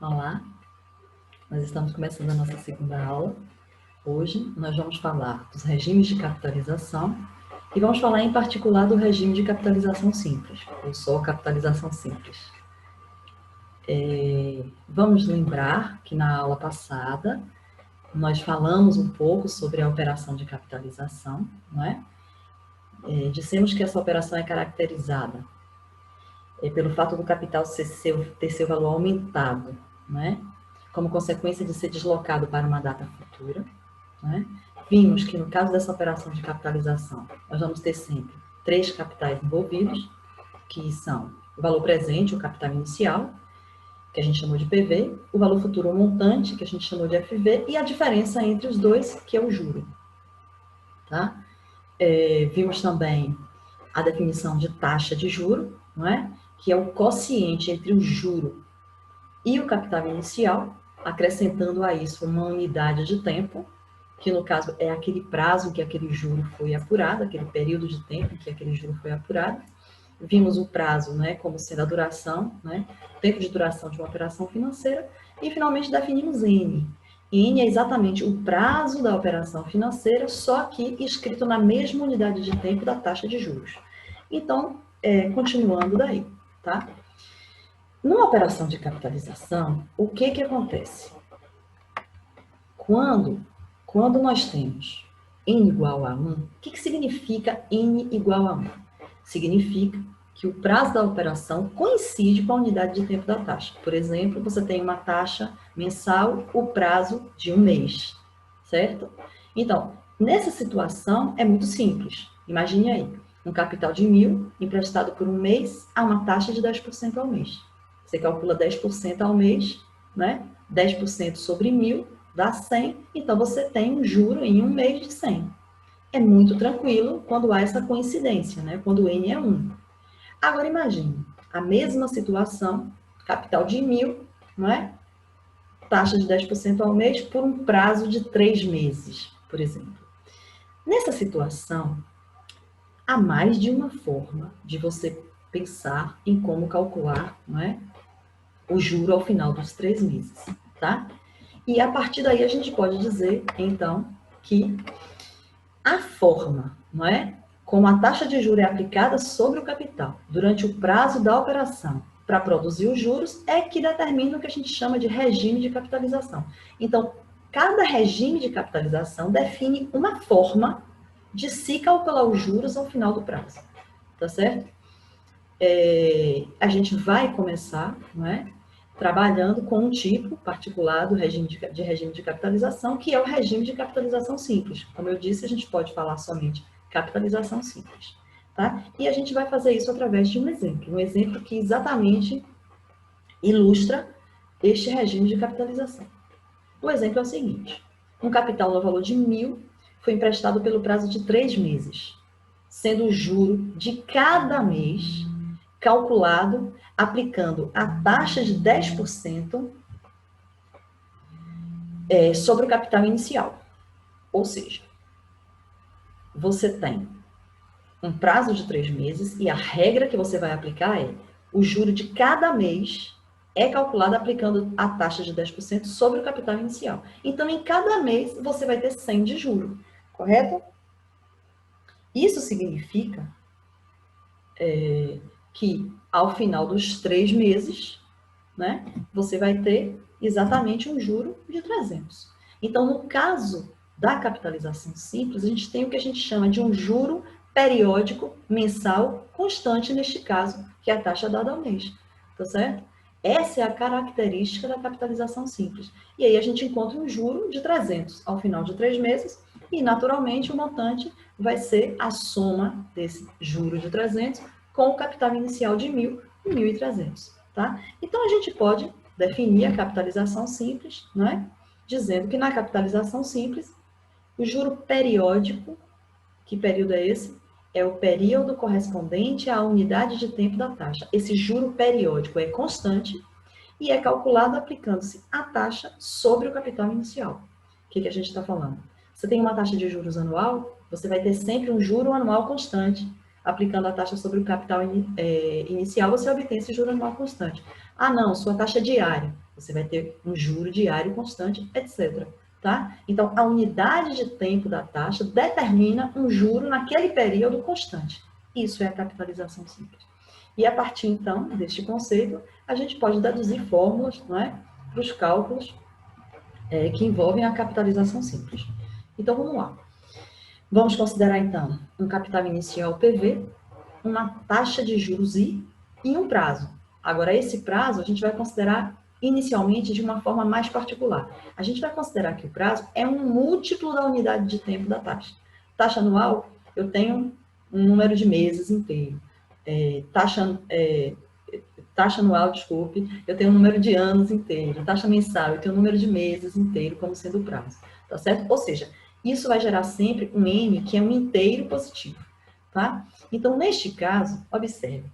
Olá, nós estamos começando a nossa segunda aula. Hoje nós vamos falar dos regimes de capitalização e vamos falar em particular do regime de capitalização simples, ou só capitalização simples. Vamos lembrar que na aula passada nós falamos um pouco sobre a operação de capitalização, não é? Dissemos que essa operação é caracterizada pelo fato do capital ter seu valor aumentado, não é? Como consequência de ser deslocado para uma data futura. Né? Vimos que no caso dessa operação de capitalização, nós vamos ter sempre três capitais envolvidos, que são o valor presente, o capital inicial, que a gente chamou de PV, o valor futuro ou montante, que a gente chamou de FV, e a diferença entre os dois, que é o juro. Tá? Vimos também a definição de taxa de juro, não é? Que é o quociente entre o juro e o capital inicial, acrescentando a isso uma unidade de tempo, que no caso é aquele prazo em que aquele juro foi apurado, aquele período de tempo em que aquele juro foi apurado. Vimos o prazo, né, como sendo a duração, né, tempo de duração de uma operação financeira, e finalmente definimos N. N é exatamente o prazo da operação financeira, só que escrito na mesma unidade de tempo da taxa de juros. Então, continuando daí, tá? Numa operação de capitalização, o que acontece? Quando nós temos N igual a 1, o que significa N igual a 1? Significa que o prazo da operação coincide com a unidade de tempo da taxa. Por exemplo, você tem uma taxa mensal, o prazo de um mês, certo? Então, nessa situação é muito simples. Imagine aí, um capital de 1.000 emprestado por um mês a uma taxa de 10% ao mês. Você calcula 10% ao mês, né? 10% sobre 1.000 dá 100, então você tem um juro em um mês de 100. É muito tranquilo quando há essa coincidência, né? Quando o N é 1. Agora imagine, a mesma situação, capital de 1.000, não é? Taxa de 10% ao mês por um prazo de 3 meses, por exemplo. Nessa situação, há mais de uma forma de você pensar em como calcular, não é? O juro ao final dos 3 meses, tá? E a partir daí a gente pode dizer, então, que a forma, não é? Como a taxa de juros é aplicada sobre o capital durante o prazo da operação para produzir os juros é que determina o que a gente chama de regime de capitalização. Então, cada regime de capitalização define uma forma de se calcular os juros ao final do prazo, tá certo? A gente vai começar, não é? Trabalhando com um tipo particular do regime de capitalização, que é o regime de capitalização simples. Como eu disse, a gente pode falar somente capitalização simples, tá? E a gente vai fazer isso através de um exemplo que exatamente ilustra este regime de capitalização. O exemplo é o seguinte: um capital no valor de 1.000 foi emprestado pelo prazo de 3 meses, sendo o juro de cada mês calculado aplicando a taxa de 10% sobre o capital inicial. Ou seja, você tem um prazo de 3 meses e a regra que você vai aplicar é o juro de cada mês é calculado aplicando a taxa de 10% sobre o capital inicial. Então, em cada mês, você vai ter 100 de juro, correto? Isso significa que, ao final dos 3 meses, né, você vai ter exatamente um juro de 300. Então, no caso da capitalização simples, a gente tem o que a gente chama de um juro periódico mensal constante, neste caso, que é a taxa dada ao mês, tá certo? Essa é a característica da capitalização simples. E aí a gente encontra um juro de 300 ao final de 3 meses e, naturalmente, o montante vai ser a soma desse juro de 300 com o capital inicial de 1.000 e 1.300, tá? Então, a gente pode definir a capitalização simples, né? Dizendo que na capitalização simples, o juro periódico, que período é esse? É o período correspondente à unidade de tempo da taxa. Esse juro periódico é constante e é calculado aplicando-se a taxa sobre o capital inicial. O que a gente está falando? Você tem uma taxa de juros anual, você vai ter sempre um juro anual constante. Aplicando a taxa sobre o capital inicial, você obtém esse juro anual constante. Ah, não, sua taxa é diária. você vai ter um juro diário constante, etc. Tá? Então, a unidade de tempo da taxa determina um juro naquele período constante. Isso é a capitalização simples. E a partir, então, deste conceito, a gente pode deduzir fórmulas, não é, para os cálculos que envolvem a capitalização simples. Então, vamos lá. Vamos considerar, então, um capital inicial PV, uma taxa de juros I e um prazo. Agora, esse prazo a gente vai considerar inicialmente de uma forma mais particular. A gente vai considerar que o prazo é um múltiplo da unidade de tempo da taxa. Taxa anual, eu tenho um número de meses inteiro. Taxa anual, desculpe, eu tenho um número de anos inteiro. Taxa mensal, eu tenho um número de meses inteiro como sendo o prazo. Tá certo? Ou seja, isso vai gerar sempre um N que é um inteiro positivo. Tá? Então, neste caso, observe,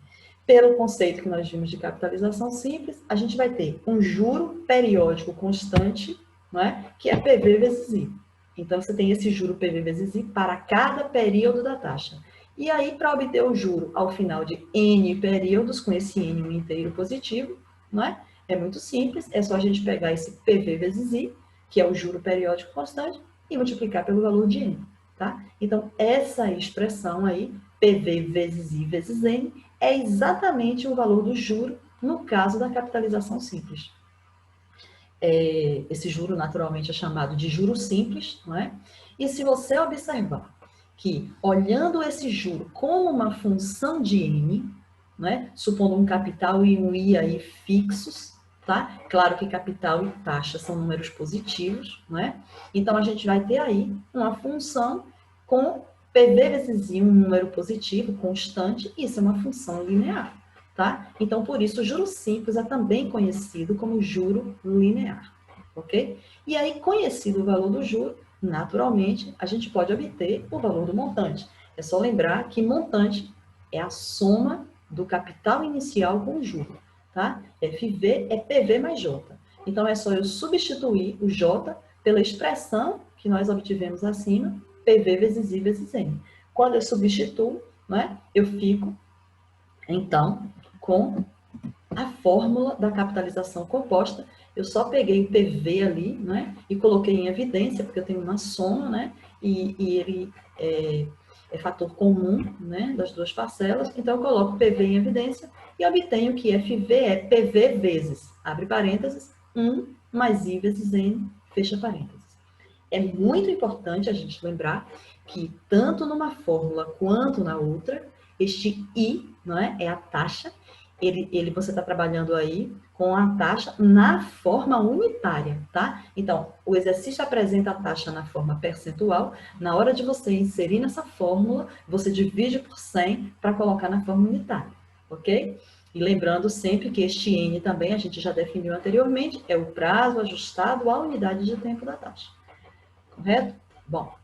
pelo conceito que nós vimos de capitalização simples, a gente vai ter um juro periódico constante, não é? Que é PV vezes I. Então, você tem esse juro PV vezes I para cada período da taxa. E aí, para obter o juro ao final de N períodos, com esse N um inteiro positivo, não é? É muito simples, é só a gente pegar esse PV vezes I, que é o juro periódico constante, e multiplicar pelo valor de N. Tá? Então, essa expressão aí, PV vezes I vezes N, é exatamente o valor do juro no caso da capitalização simples. Esse juro, naturalmente, é chamado de juro simples, não é? E se você observar que, olhando esse juro como uma função de N, não é? Supondo um capital e um I aí fixos, tá? Claro que capital e taxa são números positivos, não é? Então, a gente vai ter aí uma função com PV vezes I, um número positivo, constante, e isso é uma função linear, tá? Então, por isso, o juro simples é também conhecido como juro linear, ok? E aí, conhecido o valor do juro, naturalmente, a gente pode obter o valor do montante. É só lembrar que montante é a soma do capital inicial com o juro, tá? FV é PV mais J. Então, é só eu substituir o J pela expressão que nós obtivemos acima, PV vezes I vezes N. Quando eu substituo, né, eu fico, então, com a fórmula da capitalização composta. Eu só peguei o PV ali, né, e coloquei em evidência, porque eu tenho uma soma, né, e ele é fator comum, né, das duas parcelas. Então, eu coloco PV em evidência e obtenho que FV é PV vezes, abre parênteses, 1 mais I vezes N, fecha parênteses. É muito importante a gente lembrar que tanto numa fórmula quanto na outra, este I, não é, é a taxa, você está trabalhando aí com a taxa na forma unitária, tá? Então, o exercício apresenta a taxa na forma percentual, na hora de você inserir nessa fórmula, você divide por 100 para colocar na forma unitária, ok? E lembrando sempre que este N também, a gente já definiu anteriormente, é o prazo ajustado à unidade de tempo da taxa. Correto? Bom,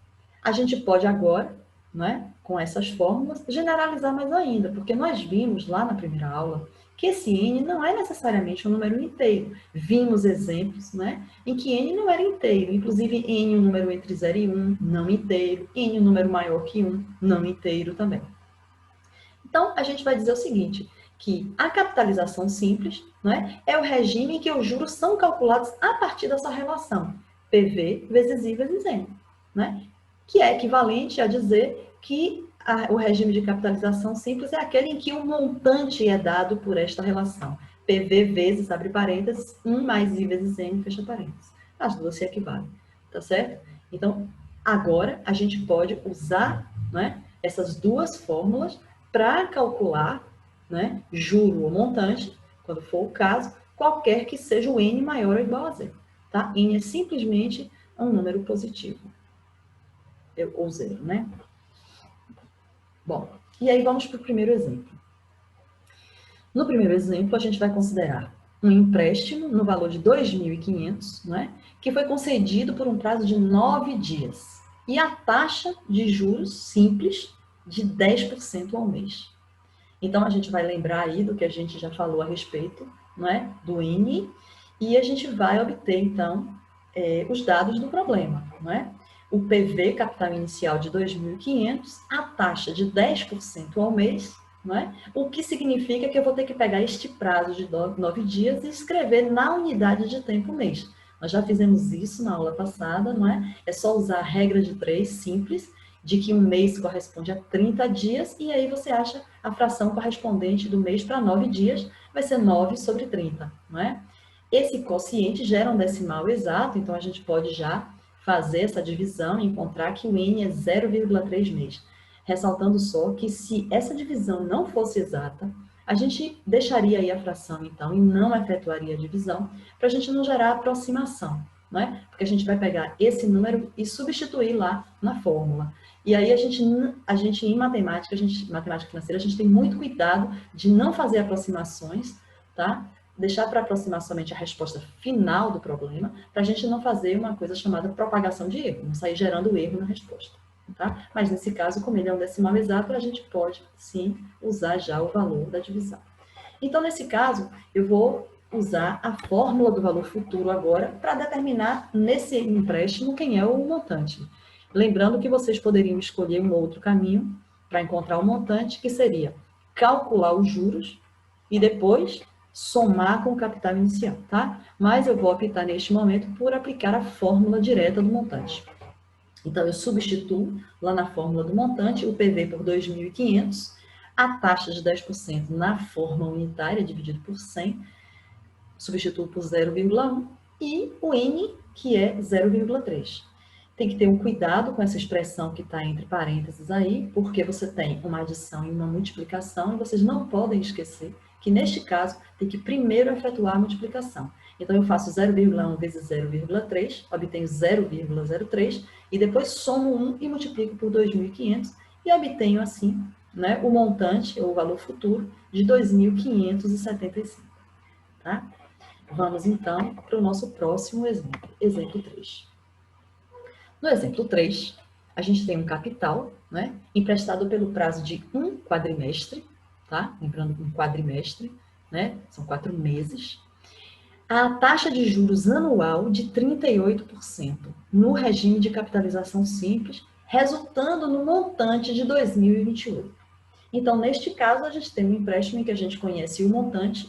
a gente pode agora, né, com essas fórmulas, generalizar mais ainda, porque nós vimos lá na primeira aula que esse N não é necessariamente um número inteiro. Vimos exemplos, né, em que N não era inteiro, inclusive N um número entre 0 e 1, não inteiro, N um número maior que 1, não inteiro também. Então, a gente vai dizer o seguinte, que a capitalização simples, né, é o regime em que os juros são calculados a partir dessa relação, PV vezes I vezes N, né? Que é equivalente a dizer que o regime de capitalização simples é aquele em que o montante é dado por esta relação. PV vezes, abre parênteses, 1 mais I vezes N, fecha parênteses. As duas se equivalem, tá certo? Então, agora a gente pode usar, né, essas duas fórmulas para calcular, né, juro ou montante, quando for o caso, qualquer que seja o N maior ou igual a zero. Tá? N é simplesmente um número positivo. Ou zero, né? Bom, e aí vamos para o primeiro exemplo. No primeiro exemplo, a gente vai considerar um empréstimo no valor de 2.500, né, que foi concedido por um prazo de 9 dias. E a taxa de juros simples de 10% ao mês. Então, a gente vai lembrar aí do que a gente já falou a respeito, não é, do N, e a gente vai obter, então, os dados do problema, não é? O PV, capital inicial de 2.500, a taxa de 10% ao mês, não é? O que significa que eu vou ter que pegar este prazo de 9 dias e escrever na unidade de tempo mês. Nós já fizemos isso na aula passada, não é? É só usar a regra de 3, simples, de que um mês corresponde a 30 dias, e aí você acha a fração correspondente do mês para 9 dias, vai ser 9 sobre 30, não é? Esse quociente gera um decimal exato, então a gente pode já fazer essa divisão e encontrar que o N é 0,3 mês. Ressaltando só que se essa divisão não fosse exata, a gente deixaria aí a fração, então, e não efetuaria a divisão, para a gente não gerar aproximação, não é? Porque a gente vai pegar esse número e substituir lá na fórmula. E aí a gente em matemática, matemática financeira, a gente tem muito cuidado de não fazer aproximações, tá? Deixar para aproximar somente a resposta final do problema, para a gente não fazer uma coisa chamada propagação de erro, não sair gerando erro na resposta. Tá? Mas nesse caso, como ele é um decimal exato, a gente pode sim usar já o valor da divisão. Então, nesse caso, eu vou usar a fórmula do valor futuro agora para determinar nesse empréstimo quem é o montante. Lembrando que vocês poderiam escolher um outro caminho para encontrar o montante, que seria calcular os juros e depois somar com o capital inicial, tá? Mas eu vou optar neste momento por aplicar a fórmula direta do montante. Então, eu substituo lá na fórmula do montante o PV por 2.500, a taxa de 10% na forma unitária, dividido por 100, substituo por 0,1, e o N, que é 0,3. Tem que ter um cuidado com essa expressão que está entre parênteses aí, porque você tem uma adição e uma multiplicação, e vocês não podem esquecer que, neste caso, tem que primeiro efetuar a multiplicação. Então, eu faço 0,1 vezes 0,3, obtenho 0,03, e depois somo 1 e multiplico por 2.500, e obtenho, assim, né, o montante, ou o valor futuro, de 2.575. Tá? Vamos, então, para o nosso próximo exemplo, exemplo 3. No exemplo 3, a gente tem um capital, né, emprestado pelo prazo de um quadrimestre, tá? Lembrando, um quadrimestre, né, são 4 meses, a taxa de juros anual de 38%, no regime de capitalização simples, resultando no montante de 2028. Então, neste caso, a gente tem um empréstimo em que a gente conhece o montante,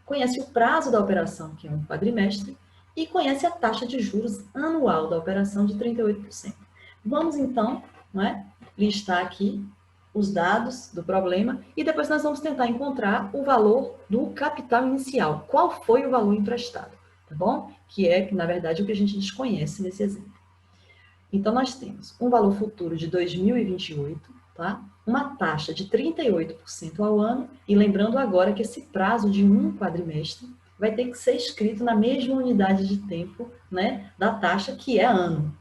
conhece o prazo da operação, que é um quadrimestre, e conhece a taxa de juros anual da operação de 38%. Vamos, então, listar aqui os dados do problema e depois nós vamos tentar encontrar o valor do capital inicial. Qual foi o valor emprestado, tá bom? Que é, na verdade, o que a gente desconhece nesse exemplo. Então, nós temos um valor futuro de 2028, tá? Uma taxa de 38% ao ano, e lembrando agora que esse prazo de um quadrimestre vai ter que ser escrito na mesma unidade de tempo, né, da taxa, que é ano,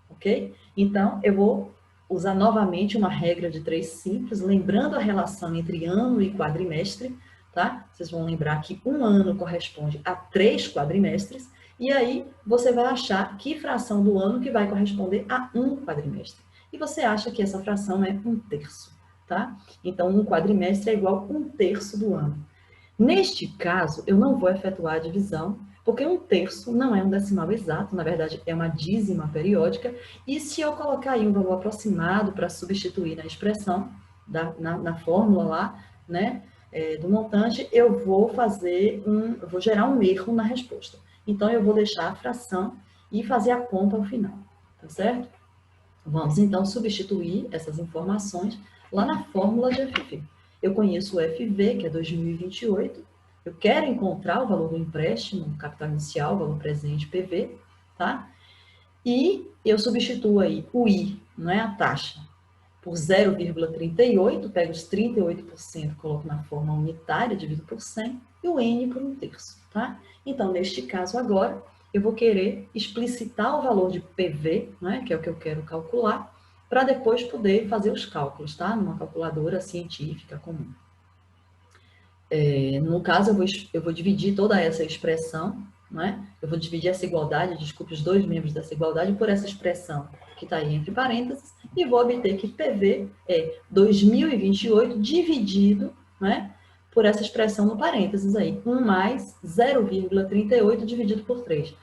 ok? Então, eu vou usar novamente uma regra de 3 simples, lembrando a relação entre ano e quadrimestre, tá? Vocês vão lembrar que um ano corresponde a 3 quadrimestres, e aí você vai achar que fração do ano que vai corresponder a um quadrimestre. E você acha que essa fração é 1/3, tá? Então, um quadrimestre é igual a 1/3 do ano. Neste caso, eu não vou efetuar a divisão, porque 1/3 não é um decimal exato, na verdade é uma dízima periódica, e se eu colocar aí um valor aproximado para substituir na expressão, na fórmula lá, né, do montante, eu vou gerar um erro na resposta. Então, eu vou deixar a fração e fazer a conta ao final, tá certo? Vamos, então, substituir essas informações lá na fórmula de FV. Eu conheço o FV, que é 2028, eu quero encontrar o valor do empréstimo, capital inicial, valor presente, PV, tá? E eu substituo aí o I, não é a taxa, por 0,38, pego os 38%, coloco na forma unitária, divido por 100, e o N por 1/3, tá? Então, neste caso agora, eu vou querer explicitar o valor de PV, né, que é o que eu quero calcular, para depois poder fazer os cálculos, tá? Numa calculadora científica comum. No caso, eu vou dividir toda essa expressão, né? Eu vou dividir essa igualdade, desculpe, os dois membros dessa igualdade, por essa expressão que está aí entre parênteses, e vou obter que PV é 2028 dividido, né, por essa expressão no parênteses aí, 1 mais 0,38 dividido por 3.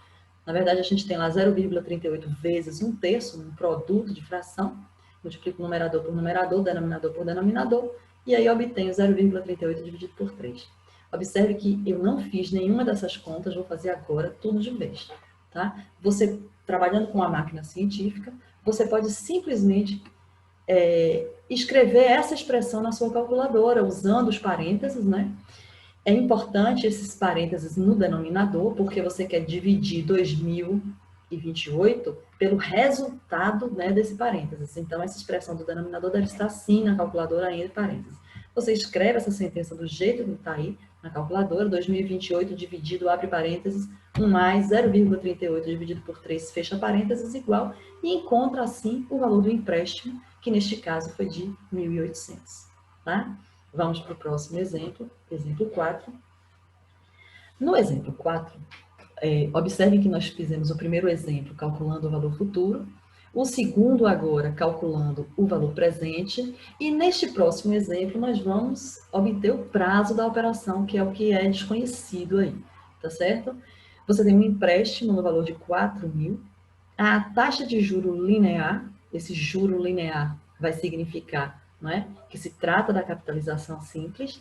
Na verdade, a gente tem lá 0,38 vezes 1/3, um produto de fração, multiplico numerador por numerador, denominador por denominador, e aí obtenho 0,38 dividido por 3. Observe que eu não fiz nenhuma dessas contas, vou fazer agora tudo de vez, tá? Você, trabalhando com a máquina científica, você pode simplesmente escrever essa expressão na sua calculadora, usando os parênteses, né? É importante esses parênteses no denominador, porque você quer dividir 2028 pelo resultado, né, desse parênteses. Então, essa expressão do denominador deve estar assim na calculadora, entre parênteses. Você escreve essa sentença do jeito que está aí na calculadora, 2028 dividido, abre parênteses, 1 mais 0,38 dividido por 3, fecha parênteses, igual, e encontra, assim, o valor do empréstimo, que neste caso foi de 1.800, tá? Vamos para o próximo exemplo, exemplo 4. No exemplo 4, observem que nós fizemos o primeiro exemplo calculando o valor futuro, o segundo agora calculando o valor presente, e neste próximo exemplo nós vamos obter o prazo da operação, que é o que é desconhecido aí, tá certo? Você tem um empréstimo no valor de 4.000, a taxa de juro linear, esse juro linear vai significar, não é, que se trata da capitalização simples,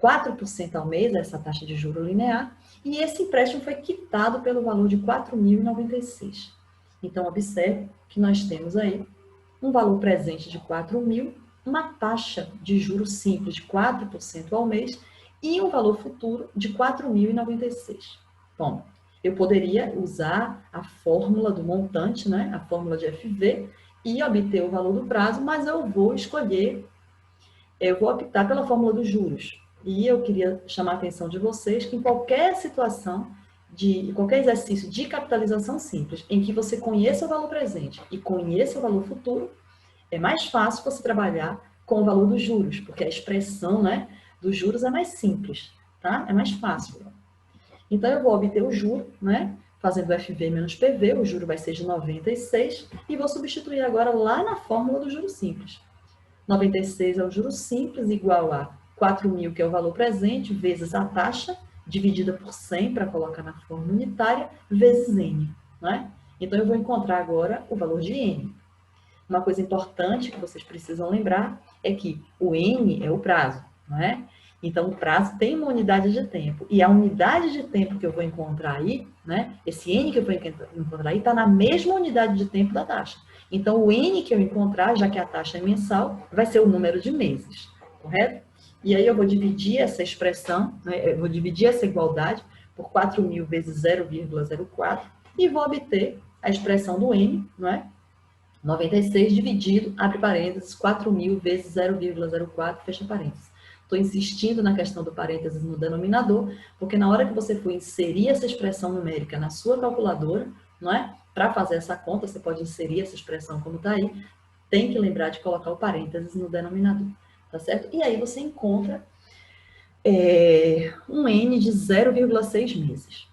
4% ao mês, essa taxa de juro linear, e esse empréstimo foi quitado pelo valor de 4.096. Então, observe que nós temos aí um valor presente de 4.000, uma taxa de juros simples de 4% ao mês e um valor futuro de 4.096. Bom, eu poderia usar a fórmula do montante, né, a fórmula de FV, e obter o valor do prazo, mas eu vou optar pela fórmula dos juros. E eu queria chamar a atenção de vocês que em qualquer situação, qualquer exercício de capitalização simples, em que você conheça o valor presente e conheça o valor futuro, é mais fácil você trabalhar com o valor dos juros, porque a expressão, né, dos juros é mais simples, tá? É mais fácil. Então, eu vou obter o juro, né, fazendo FV menos PV, o juro vai ser de 96, e vou substituir agora lá na fórmula do juro simples. 96 é o juro simples, igual a 4.000, que é o valor presente, vezes a taxa, dividida por 100, para colocar na forma unitária, vezes N, né? Então, eu vou encontrar agora o valor de N. Uma coisa importante que vocês precisam lembrar é que o N é o prazo, não é? Então, o prazo tem uma unidade de tempo. E a unidade de tempo que eu vou encontrar aí, né? Esse N que eu vou encontrar aí está na mesma unidade de tempo da taxa. Então, o N que eu encontrar, já que a taxa é mensal, vai ser o número de meses, correto? E aí eu vou dividir essa expressão, né? Eu vou dividir essa igualdade por 4.000 vezes 0,04 e vou obter a expressão do N, não é? 96 dividido, abre parênteses, 4.000 vezes 0,04, fecha parênteses. Estou insistindo na questão do parênteses no denominador, porque na hora que você for inserir essa expressão numérica na sua calculadora, não é? Para fazer essa conta, você pode inserir essa expressão como está aí, tem que lembrar de colocar o parênteses no denominador, tá certo? E aí você encontra um N de 0,6 meses.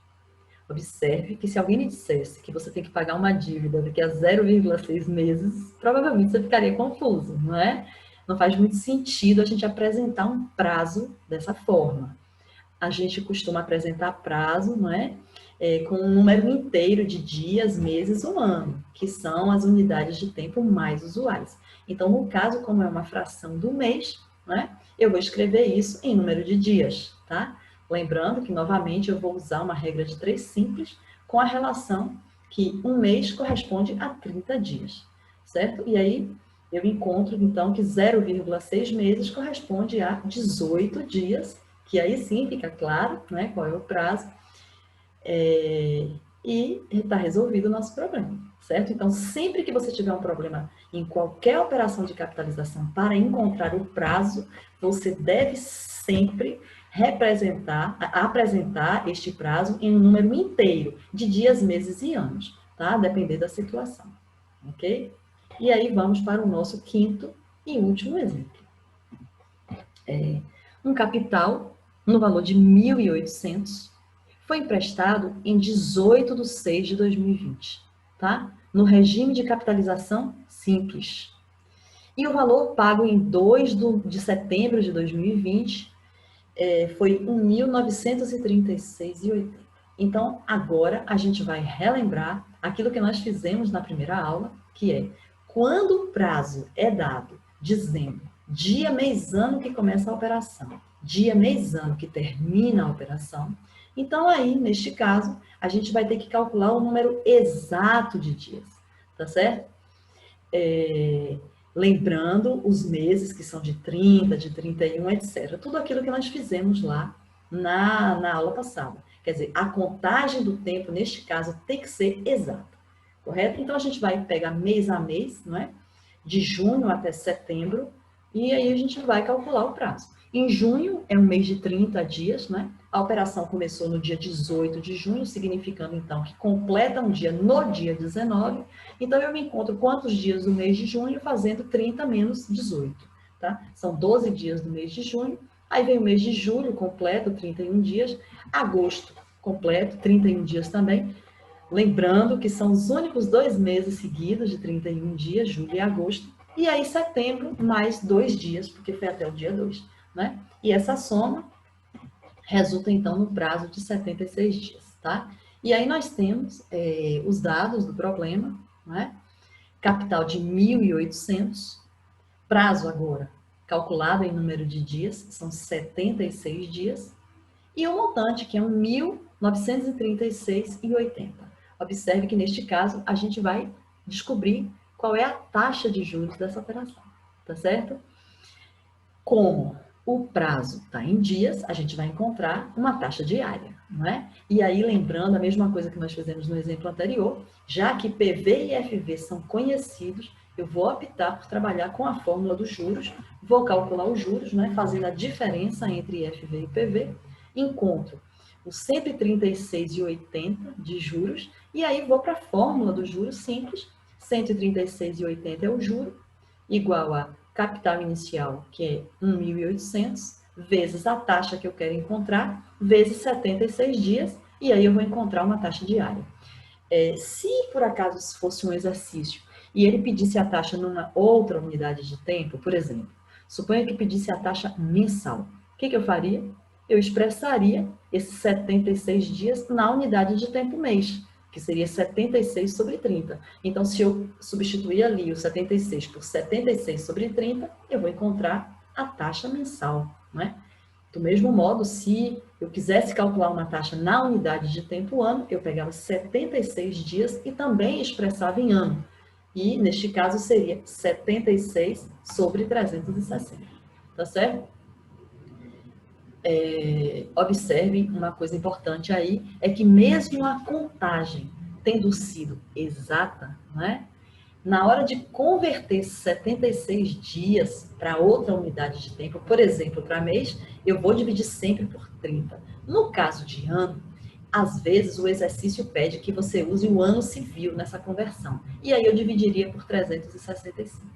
Observe que se alguém lhe dissesse que você tem que pagar uma dívida daqui a 0,6 meses, provavelmente você ficaria confuso, não é? Não faz muito sentido a gente apresentar um prazo dessa forma. A gente costuma apresentar prazo, não é? Com um número inteiro de dias, meses ou ano, que são as unidades de tempo mais usuais. Então, no caso, como é uma fração do mês, não é? Eu vou escrever isso em número de dias, tá? Lembrando que, novamente, eu vou usar uma regra de 3 simples com a relação que um mês corresponde a 30 dias, certo? E aí, eu encontro, então, que 0,6 meses corresponde a 18 dias, que aí sim fica claro, né, qual é o prazo, e está resolvido o nosso problema, certo? Então, sempre que você tiver um problema em qualquer operação de capitalização para encontrar o prazo, você deve sempre apresentar este prazo em um número inteiro de dias, meses e anos, tá? Depender da situação, ok? E aí vamos para o nosso quinto e último exemplo. Um capital no valor de 1.800 foi emprestado em 18 de 6 de 2020, tá? No regime de capitalização simples. E o valor pago em 2 de setembro de 2020 foi R$ 1.936,80. Então, agora a gente vai relembrar aquilo que nós fizemos na primeira aula, que é, quando o prazo é dado dizendo, dia, mês, ano que começa a operação, dia, mês, ano que termina a operação. Então, aí, neste caso, a gente vai ter que calcular o número exato de dias, tá certo? Lembrando os meses que são de 30, de 31, etc. Tudo aquilo que nós fizemos lá na aula passada. Quer dizer, a contagem do tempo, neste caso, tem que ser exata, correto? Então, a gente vai pegar mês a mês, não é? De junho até setembro, e aí a gente vai calcular o prazo. Em junho é um mês de 30 dias, né? A operação começou no dia 18 de junho, significando então que completa um dia no dia 19. Então eu me encontro quantos dias do mês de junho fazendo 30 menos 18, tá? São 12 dias do mês de junho. Aí vem o mês de julho, completo, 31 dias. Agosto, completo, 31 dias também. Lembrando que são os únicos 2 meses seguidos de 31 dias, julho e agosto. E aí setembro, mais 2 dias, porque foi até o dia 2, né? E essa soma resulta, então, no prazo de 76 dias, tá? E aí nós temos os dados do problema, né? Capital de 1.800, prazo agora, calculado em número de dias, são 76 dias, e o montante, que é 1.936,80. Observe que, neste caso, a gente vai descobrir qual é a taxa de juros dessa operação, tá certo? Como o prazo está em dias, a gente vai encontrar uma taxa diária, não é? E aí, lembrando a mesma coisa que nós fizemos no exemplo anterior, já que PV e FV são conhecidos, eu vou optar por trabalhar com a fórmula dos juros, vou calcular os juros, né, fazendo a diferença entre FV e PV, encontro os 136,80 de juros, e aí vou para a fórmula dos juros simples, 136,80 é o juro, igual a capital inicial, que é 1.800, vezes a taxa que eu quero encontrar, vezes 76 dias, e aí eu vou encontrar uma taxa diária. Se por acaso fosse um exercício e ele pedisse a taxa numa outra unidade de tempo, por exemplo, suponha que pedisse a taxa mensal, o que eu faria? Eu expressaria esses 76 dias na unidade de tempo mês, que seria 76 sobre 30. Então, se eu substituir ali o 76 por 76 sobre 30, eu vou encontrar a taxa mensal, não é? Do mesmo modo, se eu quisesse calcular uma taxa na unidade de tempo ano, eu pegava 76 dias e também expressava em ano. E, neste caso, seria 76 sobre 360. Tá certo? Observe uma coisa importante aí, é que mesmo a contagem tendo sido exata, não é? Na hora de converter 76 dias para outra unidade de tempo, por exemplo, para mês, eu vou dividir sempre por 30. No caso de ano, às vezes o exercício pede que você use o ano civil nessa conversão. E aí eu dividiria por 365,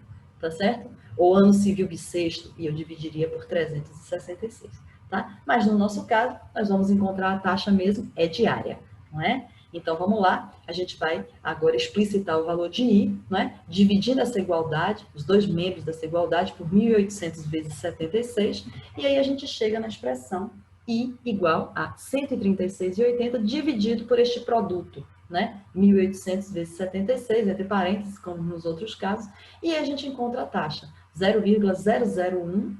tá certo? Ou ano civil bissexto, e eu dividiria por 366, tá? Mas no nosso caso, nós vamos encontrar a taxa mesmo, é diária, não é? Então, vamos lá, a gente vai agora explicitar o valor de I, né? Dividindo essa igualdade, os dois membros dessa igualdade, por 1.800 vezes 76, e aí a gente chega na expressão I igual a 136,80 dividido por este produto, né? 1.800 vezes 76, entre parênteses, como nos outros casos, e aí a gente encontra a taxa 0,001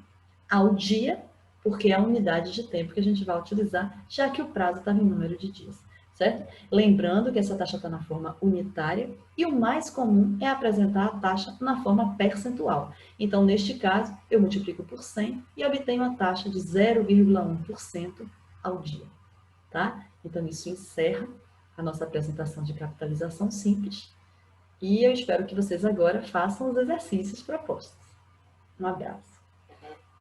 ao dia, porque é a unidade de tempo que a gente vai utilizar, já que o prazo estava em número de dias. Certo? Lembrando que essa taxa está na forma unitária e o mais comum é apresentar a taxa na forma percentual. Então, neste caso, eu multiplico por 100 e obtenho a taxa de 0,1% ao dia. Tá? Então, isso encerra a nossa apresentação de capitalização simples e eu espero que vocês agora façam os exercícios propostos. Um abraço.